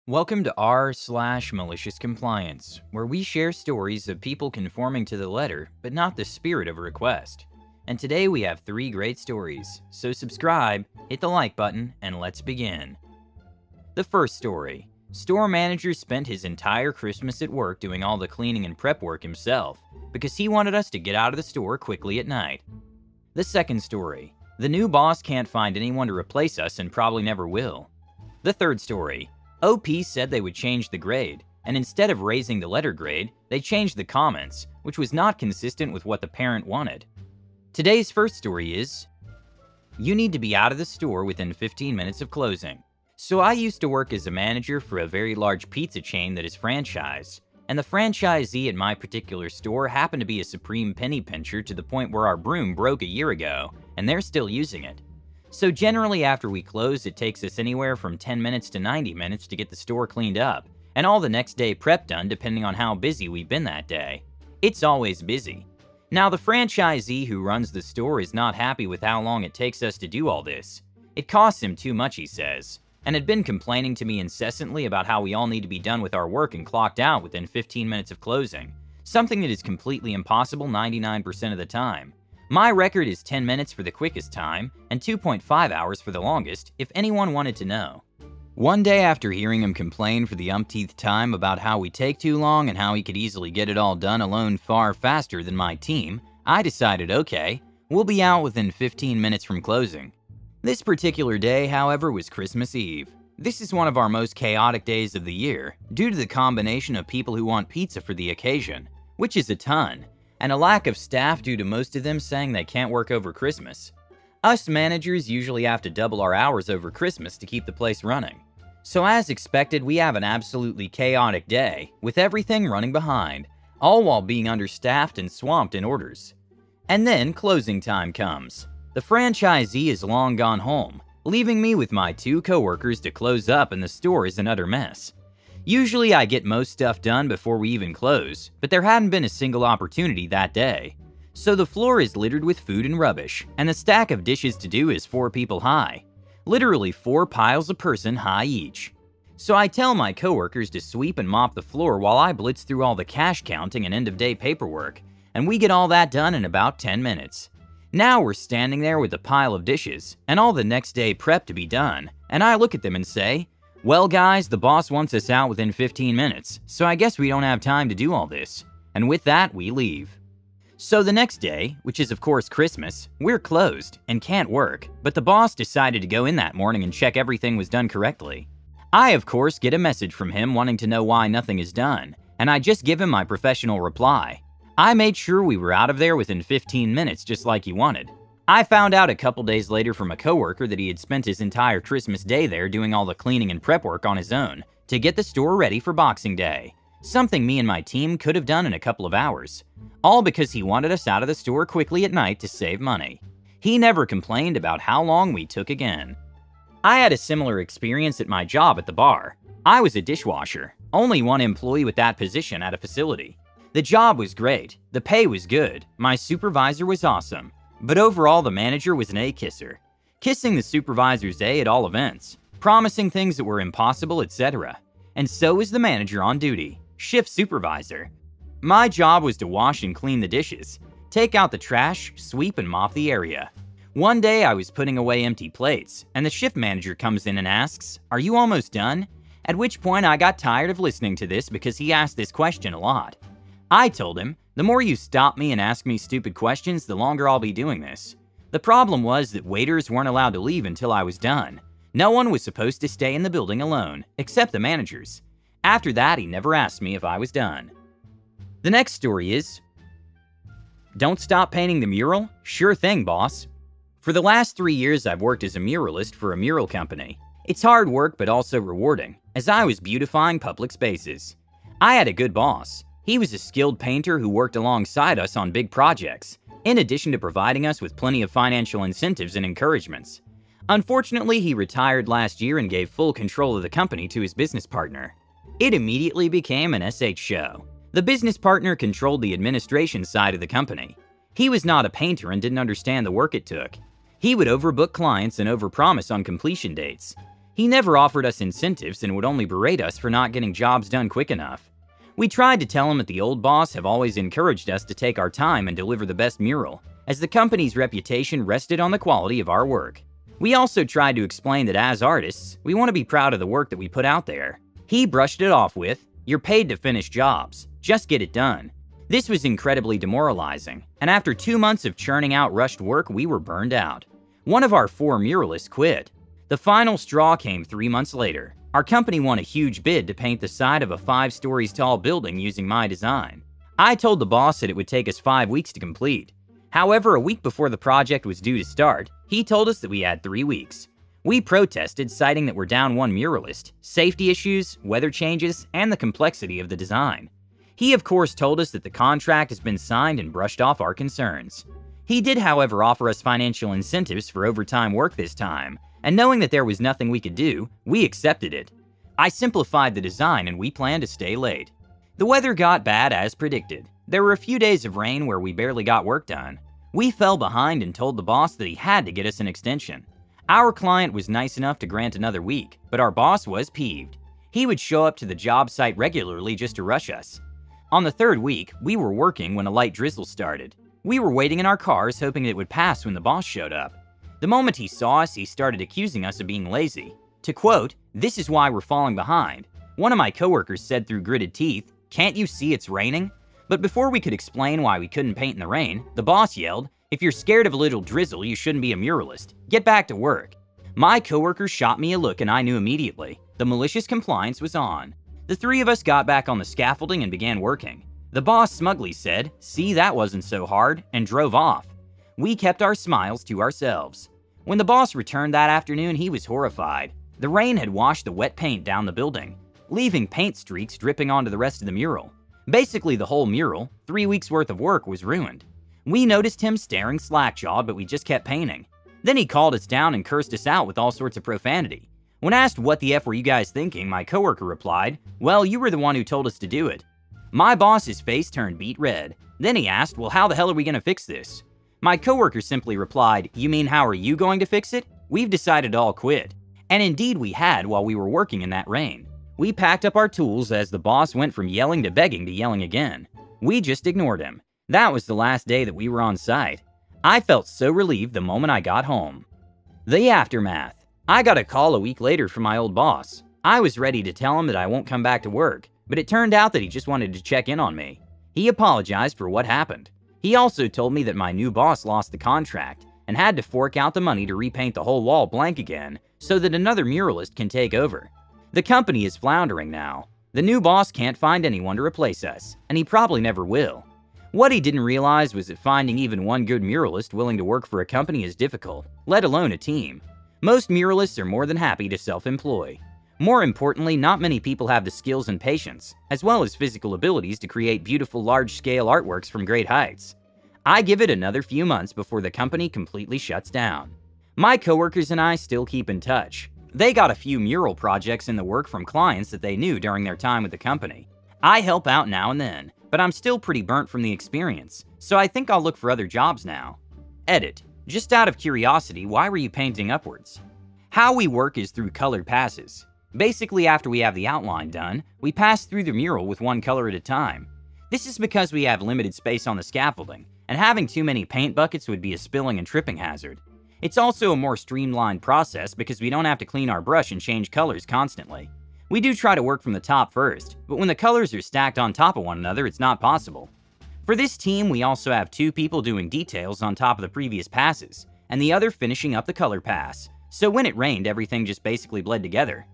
Welcome to r/malicious compliance, where we share stories of people conforming to the letter, but not the spirit of a request. And today we have 3 great stories, so subscribe, hit the like button, and let's begin. The first story. Store manager spent his entire Christmas at work doing all the cleaning and prep work himself, because he wanted us to get out of the store quickly at night. The second story. The new boss can't find anyone to replace us and probably never will. The third story. OP said they would change the grade, and instead of raising the letter grade, they changed the comments, which was not consistent with what the parent wanted. Today's first story is, you need to be out of the store within 15 minutes of closing. So I used to work as a manager for a very large pizza chain that is franchised, and the franchisee at my particular store happened to be a supreme penny pincher to the point where our broom broke a year ago, and they're still using it. So generally after we close, it takes us anywhere from 10 minutes to 90 minutes to get the store cleaned up, and all the next day prep done depending on how busy we've been that day. It's always busy. Now the franchisee who runs the store is not happy with how long it takes us to do all this. It costs him too much, he says, and had been complaining to me incessantly about how we all need to be done with our work and clocked out within 15 minutes of closing, something that is completely impossible 99% of the time. My record is 10 minutes for the quickest time, and 2.5 hours for the longest, if anyone wanted to know. One day after hearing him complain for the umpteenth time about how we take too long and how he could easily get it all done alone far faster than my team, I decided, okay, we'll be out within 15 minutes from closing. This particular day, however, was Christmas Eve. This is one of our most chaotic days of the year, due to the combination of people who want pizza for the occasion, which is a ton, and a lack of staff due to most of them saying they can't work over Christmas. Us managers usually have to double our hours over Christmas to keep the place running. So as expected, we have an absolutely chaotic day, with everything running behind, all while being understaffed and swamped in orders. And then closing time comes. The franchisee is long gone home, leaving me with my 2 coworkers to close up, and the store is an utter mess. Usually I get most stuff done before we even close, but there hadn't been a single opportunity that day. So the floor is littered with food and rubbish, and the stack of dishes to do is 4 people high. Literally 4 piles a person high each. So I tell my coworkers to sweep and mop the floor while I blitz through all the cash counting and end-of-day paperwork, and we get all that done in about 10 minutes. Now we're standing there with a pile of dishes, and all the next day prep to be done, and I look at them and say, well guys, the boss wants us out within 15 minutes, so I guess we don't have time to do all this. And with that, we leave. So the next day, which is of course Christmas, we're closed and can't work, but the boss decided to go in that morning and check everything was done correctly. I of course get a message from him wanting to know why nothing is done, and I just give him my professional reply. I made sure we were out of there within 15 minutes just like he wanted. I found out a couple days later from a coworker that he had spent his entire Christmas day there doing all the cleaning and prep work on his own to get the store ready for Boxing Day, something me and my team could have done in a couple of hours, all because he wanted us out of the store quickly at night to save money. He never complained about how long we took again. I had a similar experience at my job at the bar. I was a dishwasher, only one employee with that position at a facility. The job was great, the pay was good, my supervisor was awesome. But overall, the manager was an A-kisser, kissing the supervisor's A at all events, promising things that were impossible, etc. And so was the manager on duty, shift supervisor. My job was to wash and clean the dishes, take out the trash, sweep and mop the area. One day I was putting away empty plates, and the shift manager comes in and asks, "Are you almost done?" At which point I got tired of listening to this because he asked this question a lot. I told him, the more you stop me and ask me stupid questions, the longer I'll be doing this. The problem was that waiters weren't allowed to leave until I was done. No one was supposed to stay in the building alone, except the managers. After that, he never asked me if I was done. The next story is, don't stop painting the mural? Sure thing, boss. For the last 3 years, I've worked as a muralist for a mural company. It's hard work, but also rewarding, as I was beautifying public spaces. I had a good boss. He was a skilled painter who worked alongside us on big projects, in addition to providing us with plenty of financial incentives and encouragements. Unfortunately, he retired last year and gave full control of the company to his business partner. It immediately became an SH show. The business partner controlled the administration side of the company. He was not a painter and didn't understand the work it took. He would overbook clients and overpromise on completion dates. He never offered us incentives and would only berate us for not getting jobs done quick enough. We tried to tell him that the old boss have always encouraged us to take our time and deliver the best mural, as the company's reputation rested on the quality of our work. We also tried to explain that as artists, we want to be proud of the work that we put out there. He brushed it off with, "You're paid to finish jobs, just get it done." This was incredibly demoralizing, and after 2 months of churning out rushed work, we were burned out. One of our 4 muralists quit. The final straw came 3 months later. Our company won a huge bid to paint the side of a 5 stories tall building using my design. I told the boss that it would take us 5 weeks to complete. However, a week before the project was due to start, he told us that we had 3 weeks. We protested, citing that we're down 1 muralist, safety issues, weather changes, and the complexity of the design. He of course told us that the contract has been signed and brushed off our concerns. He did, however, offer us financial incentives for overtime work this time, and knowing that there was nothing we could do, we accepted it. I simplified the design and we planned to stay late. The weather got bad as predicted. There were a few days of rain where we barely got work done. We fell behind and told the boss that he had to get us an extension. Our client was nice enough to grant another week, but our boss was peeved. He would show up to the job site regularly just to rush us. On the 3rd week, we were working when a light drizzle started. We were waiting in our cars hoping it would pass when the boss showed up. The moment he saw us, he started accusing us of being lazy. To quote, "This is why we're falling behind." One of my coworkers said through gritted teeth, "Can't you see it's raining?" But before we could explain why we couldn't paint in the rain, the boss yelled, "If you're scared of a little drizzle, you shouldn't be a muralist. Get back to work." My coworker shot me a look and I knew immediately. The malicious compliance was on. The 3 of us got back on the scaffolding and began working. The boss smugly said, "See, that wasn't so hard," and drove off. We kept our smiles to ourselves. When the boss returned that afternoon, he was horrified. The rain had washed the wet paint down the building, leaving paint streaks dripping onto the rest of the mural. Basically, the whole mural, 3 weeks worth of work, was ruined. We noticed him staring slack-jawed, but we just kept painting. Then he called us down and cursed us out with all sorts of profanity. When asked what the F were you guys thinking, my coworker replied, "Well, you were the one who told us to do it." My boss's face turned beet red. Then he asked, "Well, how the hell are we going to fix this?" My coworker simply replied, "You mean how are you going to fix it? We've decided to all quit." And indeed we had while we were working in that rain. We packed up our tools as the boss went from yelling to begging to yelling again. We just ignored him. That was the last day that we were on site. I felt so relieved the moment I got home. The aftermath. I got a call a week later from my old boss. I was ready to tell him that I won't come back to work, but it turned out that he just wanted to check in on me. He apologized for what happened. He also told me that my new boss lost the contract and had to fork out the money to repaint the whole wall blank again so that another muralist can take over. The company is floundering now. The new boss can't find anyone to replace us, and he probably never will. What he didn't realize was that finding even one good muralist willing to work for a company is difficult, let alone a team. Most muralists are more than happy to self-employ. More importantly, not many people have the skills and patience, as well as physical abilities to create beautiful large-scale artworks from great heights. I give it another few months before the company completely shuts down. My coworkers and I still keep in touch. They got a few mural projects in the work from clients that they knew during their time with the company. I help out now and then, but I'm still pretty burnt from the experience, so I think I'll look for other jobs now. Edit. Just out of curiosity, why were you painting upwards? How we work is through colored passes. Basically, after we have the outline done, we pass through the mural with one color at a time. This is because we have limited space on the scaffolding, and having too many paint buckets would be a spilling and tripping hazard. It's also a more streamlined process because we don't have to clean our brush and change colors constantly. We do try to work from the top first, but when the colors are stacked on top of one another, it's not possible. For this team, we also have 2 people doing details on top of the previous passes, and the other finishing up the color pass, so when it rained, everything just basically bled together.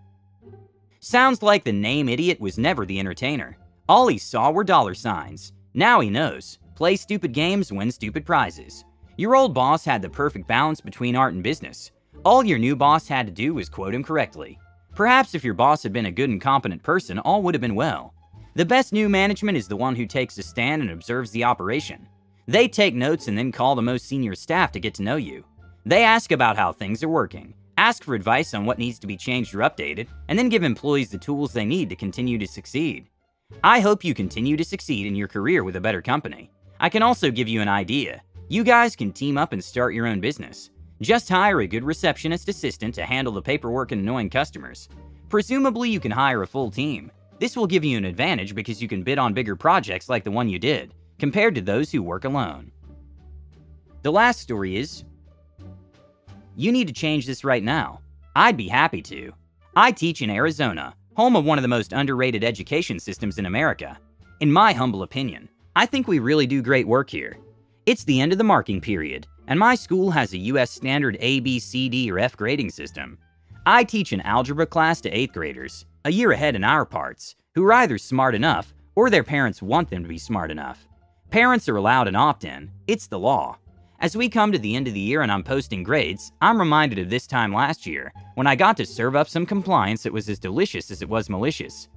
Sounds like the name idiot was never the entertainer. All he saw were dollar signs. Now he knows. Play stupid games, win stupid prizes. Your old boss had the perfect balance between art and business. All your new boss had to do was quote him correctly. Perhaps if your boss had been a good and competent person, all would have been well. The best new management is the one who takes a stand and observes the operation. They take notes and then call the most senior staff to get to know you. They ask about how things are working, ask for advice on what needs to be changed or updated, and then give employees the tools they need to continue to succeed. I hope you continue to succeed in your career with a better company. I can also give you an idea. You guys can team up and start your own business. Just hire a good receptionist assistant to handle the paperwork and annoying customers. Presumably, you can hire a full team. This will give you an advantage because you can bid on bigger projects like the one you did, compared to those who work alone. The last story is, you need to change this right now. I'd be happy to. I teach in Arizona, home of one of the most underrated education systems in America. In my humble opinion, I think we really do great work here. It's the end of the marking period, and my school has a US standard A, B, C, D, or F grading system. I teach an algebra class to 8th graders, a year ahead in our parts, who are either smart enough or their parents want them to be smart enough. Parents are allowed an opt-in. It's the law. As we come to the end of the year and I'm posting grades, I'm reminded of this time last year when I got to serve up some compliance that was as delicious as it was malicious.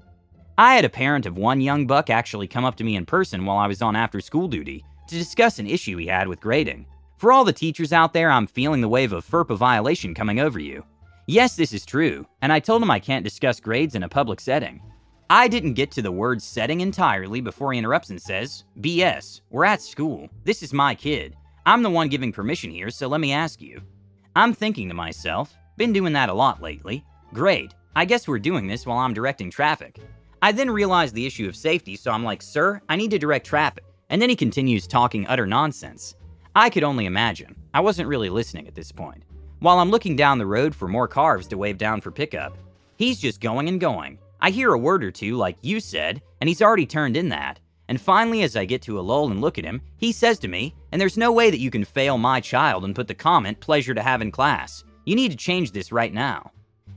I had a parent of one young buck actually come up to me in person while I was on after-school duty to discuss an issue he had with grading. For all the teachers out there, I'm feeling the wave of FERPA violation coming over you. Yes, this is true, and I told him I can't discuss grades in a public setting. I didn't get to the word setting entirely before he interrupts and says, BS, we're at school. This is my kid. I'm the one giving permission here, so let me ask you. I'm thinking to myself, been doing that a lot lately. Great, I guess we're doing this while I'm directing traffic. I then realized the issue of safety, so I'm like, sir, I need to direct traffic. And then he continues talking utter nonsense. I could only imagine. I wasn't really listening at this point. While I'm looking down the road for more cars to wave down for pickup, he's just going and going. I hear a word or two like you said, and he's already turned in that. And finally, as I get to a lull and look at him, he says to me, and there's no way that you can fail my child and put the comment, pleasure to have in class. You need to change this right now.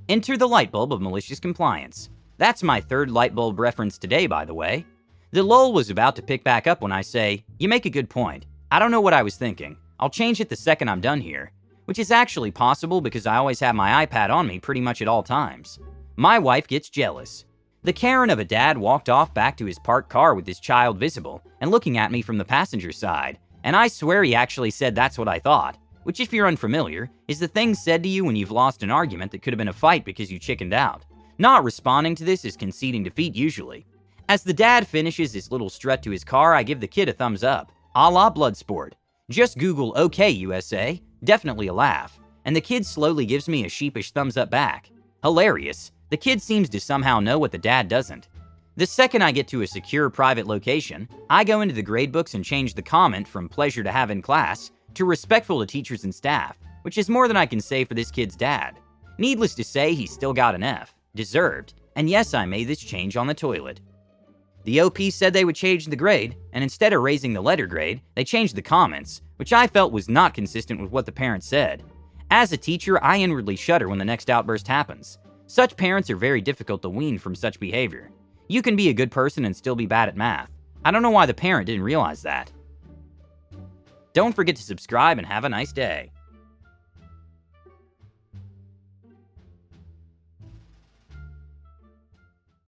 Enter the light bulb of malicious compliance. That's my third light bulb reference today, by the way. The lull was about to pick back up when I say, you make a good point. I don't know what I was thinking. I'll change it the second I'm done here. Which is actually possible because I always have my iPad on me pretty much at all times. My wife gets jealous. The Karen of a dad walked off back to his parked car with his child visible and looking at me from the passenger side, and I swear he actually said that's what I thought, which if you're unfamiliar, is the thing said to you when you've lost an argument that could have been a fight because you chickened out. Not responding to this is conceding defeat usually. As the dad finishes his little strut to his car, I give the kid a thumbs up, a la Bloodsport. Just Google OK USA, definitely a laugh, and the kid slowly gives me a sheepish thumbs up back. Hilarious. The kid seems to somehow know what the dad doesn't. The second I get to a secure private location, I go into the gradebooks and change the comment from pleasure to have in class to respectful to teachers and staff, which is more than I can say for this kid's dad. Needless to say, he still got an F. Deserved. And yes, I made this change on the toilet. The OP said they would change the grade, and instead of raising the letter grade, they changed the comments, which I felt was not consistent with what the parents said. As a teacher, I inwardly shudder when the next outburst happens. Such parents are very difficult to wean from such behavior. You can be a good person and still be bad at math. I don't know why the parent didn't realize that. Don't forget to subscribe and have a nice day.